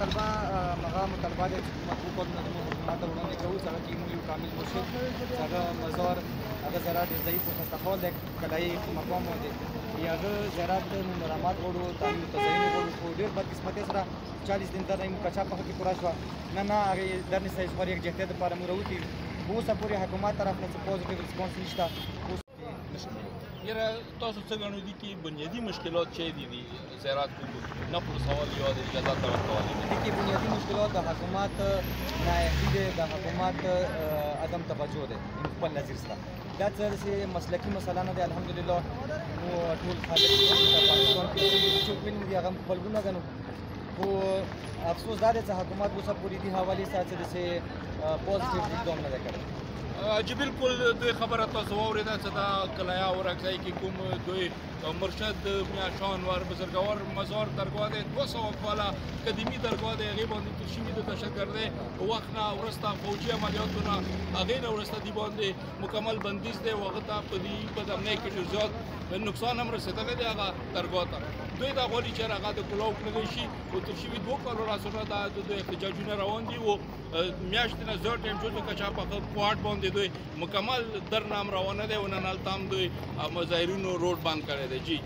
مطالبه دی چې حکومت وکړو نو حکومت ته وړاندې کوو چې هغه کې موږ یو کامل مرشد چې هغه مزار هغه زراعت ډېر ضعیف و خستهحال دی کلایي مقام دی هغه زراعت مرامات غواړو تعلیم تزین غواړو خو ډېر بدقسمتۍ سره 40 دن در موږ کچا پخه کې پوره شوه نه هغې درنې سایزخوار یکجهتیا دپاره موږ راوتي خو اوسه پورې حکومت طرف نه څه پوزیټیو ریسپانس نشته. یاره تاسو څه ګڼو دي چې بنیادي مشکلات چې دي زراعت نقل سوال یا د اجازات نه ورکول دي کې بنیادي مشکلات د حکومت نااهلي دی د حکومت عدم توجه دی خپل نظر سره دا څه مسلکي مسله نه دی الحمدلله نو ټول خلک په پاکستان کې چې ویني دي هغه خپلونه غنو خو افسوس دا دی چې حکومت اوسه پورې دې حوالې سره څه پوزټیو اقدام نه دی کړی. چې بالکل دوی خبره تاسو واورېده چې دا کلایا ورکځای کې کوم دوی مرشد میاشان ور بزرګوار مزار درګاه دی 200 کاله قدیمي درګاه دی هغې باندې تیر شوي د تشکر دی وخت نه وروسته فوجي عملیاتونه هغې نه وروسته دې باندې مکمل بندیز دی او هغه ته په دې بدامنۍ کې ډېر زیات نقصان هم رسېدلی دی هغه درګاه ته دوی دا غواړي چې هغه د کلاو کړلی شي او تیر شوي 2 کالو راسره دا د دوی احتجاجونه روان دي او میاشتې نه زیات ټایم شو چې کچا په کوارټ باندې دوی مکمل در نام روانه دی او نن هلته هم دوی مظاهرینو روډ بند کړی دی. جی